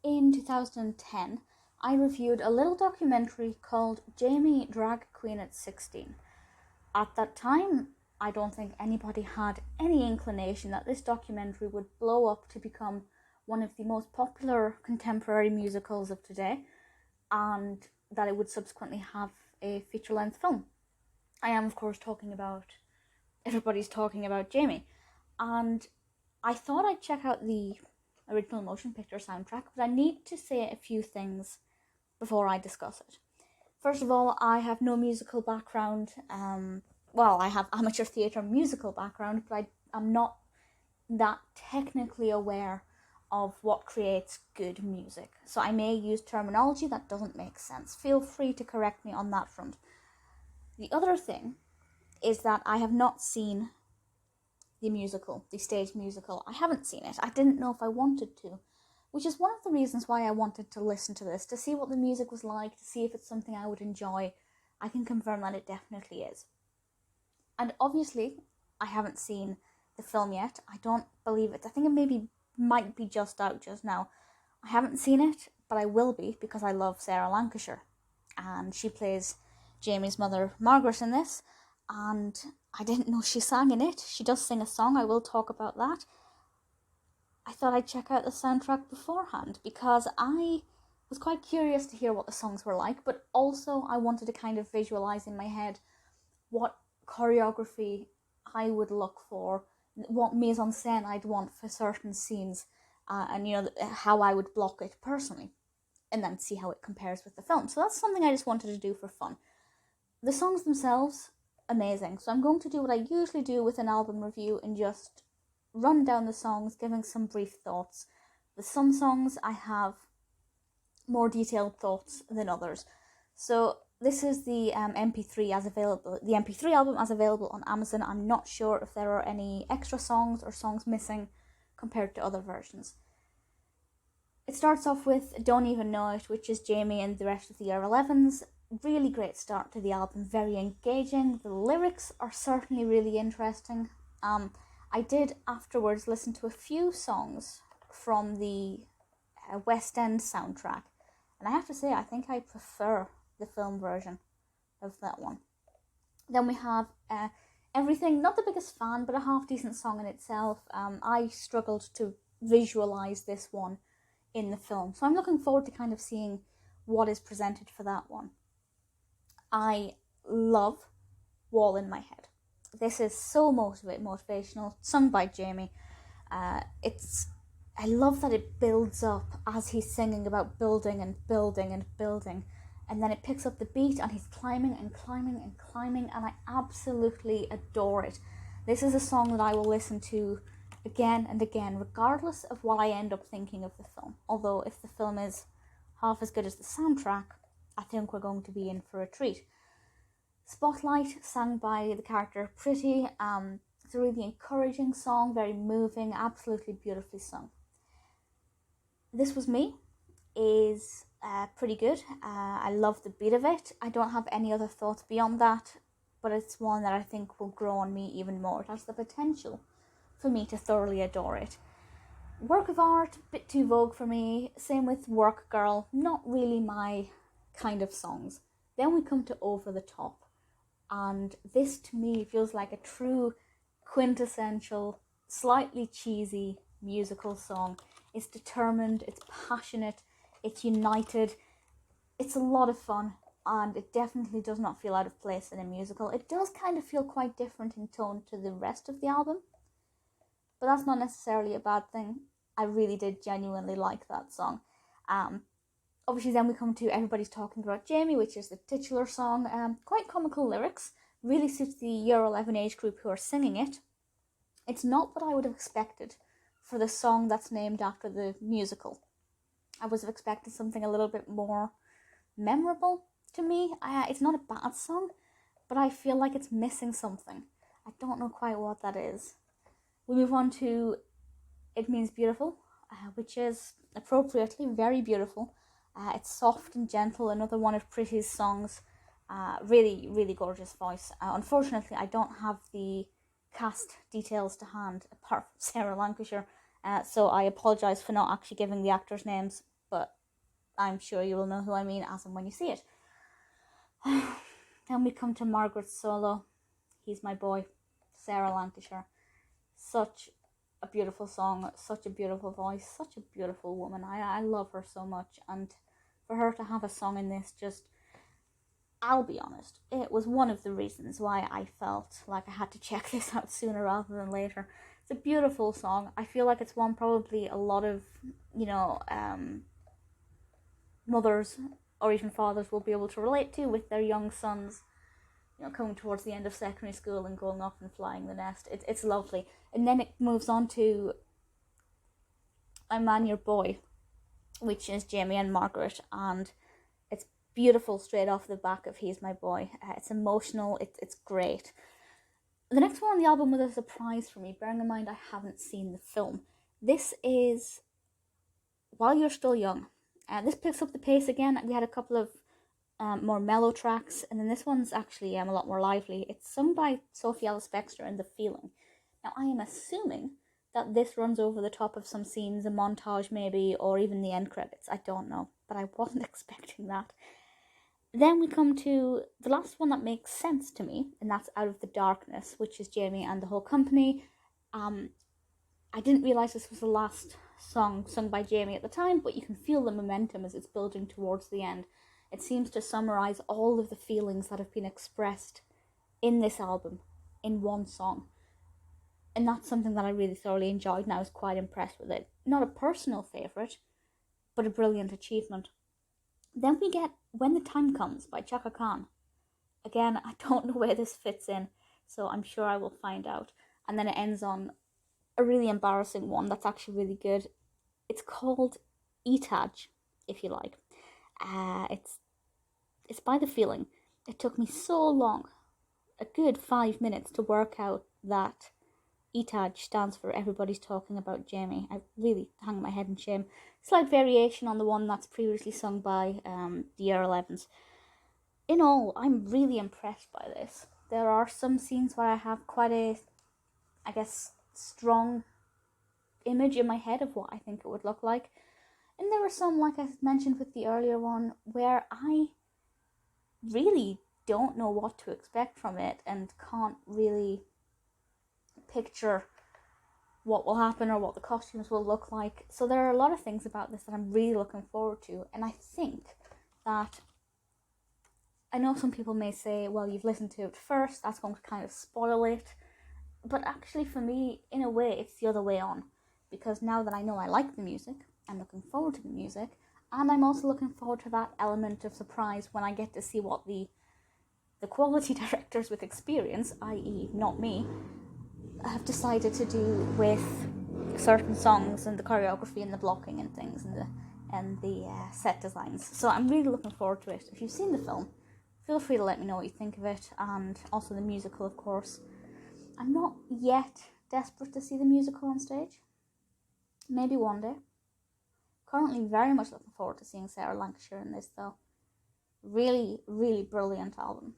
in 2010, I reviewed a little documentary called Jamie, Drag Queen at 16. At that time, I don't think anybody had any inclination that this documentary would blow up to become one of the most popular contemporary musicals of today, and that it would subsequently have a feature-length film. I am, of course, everybody's talking about Jamie, and I thought I'd check out the original motion picture soundtrack, but I need to say a few things before I discuss it. First of all, I have no musical background. I have amateur theatre musical background, but I'm not that technically aware of what creates good music. So I may use terminology that doesn't make sense. Feel free to correct me on that front. The other thing is that I have not seen the stage musical. I haven't seen it. I didn't know if I wanted to, which is one of the reasons why I wanted to listen to this, to see what the music was like, to see if it's something I would enjoy. I can confirm that it definitely is. And obviously, I haven't seen the film yet. I don't believe it. I think it might be just out just now. I haven't seen it, but I will be, because I love Sarah Lancashire. And she plays Jamie's mother, Margaret, in this. And I didn't know she sang in it. She does sing a song. I will talk about that. I thought I'd check out the soundtrack beforehand, because I was quite curious to hear what the songs were like, but also I wanted to kind of visualise in my head what choreography I would look for, what mise en scène I'd want for certain scenes, and how I would block it personally, and then see how it compares with the film. So that's something I just wanted to do for fun. The songs themselves, amazing. So I'm going to do what I usually do with an album review and just run down the songs, giving some brief thoughts. With some songs I have more detailed thoughts than others. So this is the MP3 album as available on Amazon. I'm not sure if there are any extra songs or songs missing compared to other versions. It starts off with Don't Even Know It, which is Jamie and the rest of the Year 11s. Really great start to the album, very engaging. The lyrics are certainly really interesting. I did afterwards listen to a few songs from the West End soundtrack, and I have to say I think I prefer the film version of that one. Then we have Everything, not the biggest fan, but a half decent song in itself. I struggled to visualise this one in the film, so I'm looking forward to kind of seeing what is presented for that one. I love Wall in My Head. This is so motivational, sung by Jamie. I love that it builds up as he's singing about building and building and building, and then it picks up the beat and he's climbing and climbing and climbing, and I absolutely adore it. This is a song that I will listen to again and again, regardless of what I end up thinking of the film. Although if the film is half as good as the soundtrack, I think we're going to be in for a treat. Spotlight, sung by the character Pritti. It's a really encouraging song, very moving, absolutely beautifully sung. This Was Me is pretty good. I love the beat of it. I don't have any other thoughts beyond that, but it's one that I think will grow on me even more. It has the potential for me to thoroughly adore it. Work of art, a bit too vogue for me. Same with Werk Girl, not really my kind of songs. Then we come to Over the Top, and this to me feels like a true quintessential, slightly cheesy musical song. It's determined, it's passionate, it's united, it's a lot of fun, and it definitely does not feel out of place in a musical. It does kind of feel quite different in tone to the rest of the album, but that's not necessarily a bad thing. I really did genuinely like that song. Obviously then we come to Everybody's Talking About Jamie, which is the titular song. Quite comical lyrics, really suits the Year 11 age group who are singing it. It's not what I would have expected for the song that's named after the musical. I was expecting something a little bit more memorable to me. It's not a bad song, but I feel like it's missing something. I don't know quite what that is. We move on to It Means Beautiful, which is appropriately very beautiful. It's soft and gentle, another one of Pritti's songs. Really, really gorgeous voice. Unfortunately, I don't have the cast details to hand, apart from Sarah Lancashire, so I apologise for not actually giving the actors' names. but I'm sure you will know who I mean as and when you see it. Then we come to Margaret's solo, He's My Boy, Sarah Lancashire. Such a beautiful song, such a beautiful voice, such a beautiful woman. I love her so much, and for her to have a song in this, just, I'll be honest, it was one of the reasons why I felt like I had to check this out sooner rather than later. It's a beautiful song. I feel like it's one probably a lot of, mothers or even fathers will be able to relate to with their young sons, coming towards the end of secondary school and going off and flying the nest. It's lovely. And then it moves on to My Man, Your Boy, which is Jamie and Margaret, and it's beautiful straight off the back of He's My Boy. It's emotional, it's great. The next one on the album was a surprise for me, bearing in mind I haven't seen the film. This is While You're Still Young. This picks up the pace again. We had a couple of more mellow tracks, and then this one's actually a lot more lively. It's sung by Sophie Ellis-Bextor in The Feeling. Now, I am assuming that this runs over the top of some scenes, a montage maybe, or even the end credits. I don't know, but I wasn't expecting that. Then we come to the last one that makes sense to me, and that's Out of the Darkness, which is Jamie and the Whole Company. I didn't realise this was the last song sung by Jamie at the time, but you can feel the momentum as it's building towards the end. It seems to summarise all of the feelings that have been expressed in this album in one song. And that's something that I really thoroughly enjoyed, and I was quite impressed with it. Not a personal favourite, but a brilliant achievement. Then we get When the Time Comes by Chaka Khan. Again, I don't know where this fits in, so I'm sure I will find out. And then it ends on a really embarrassing one that's actually really good. It's called ETAJ, if you like. It's by The Feeling. It took me so long, a good 5 minutes, to work out that ETAJ stands for Everybody's Talking About Jamie. I really hang my head in shame. Slight variation on the one that's previously sung by the Earl Evans. In all, I'm really impressed by this. There are some scenes where I have quite a, strong image in my head of what I think it would look like. And there were some, like I mentioned with the earlier one, where I really don't know what to expect from it and can't really picture what will happen or what the costumes will look like. So there are a lot of things about this that I'm really looking forward to, and I think that, I know some people may say, well, you've listened to it first, that's going to kind of spoil it, but actually for me, in a way, it's the other way on, because now that I know I like the music, I'm looking forward to the music, and I'm also looking forward to that element of surprise when I get to see what the quality directors with experience, i.e. not me, have decided to do with certain songs and the choreography and the blocking and things and the set designs. So I'm really looking forward to it. If you've seen the film, feel free to let me know what you think of it, and also the musical, of course. I'm not yet desperate to see the musical on stage. Maybe one day. Currently very much looking forward to seeing Sarah Lancashire in this, though. Really, really brilliant album.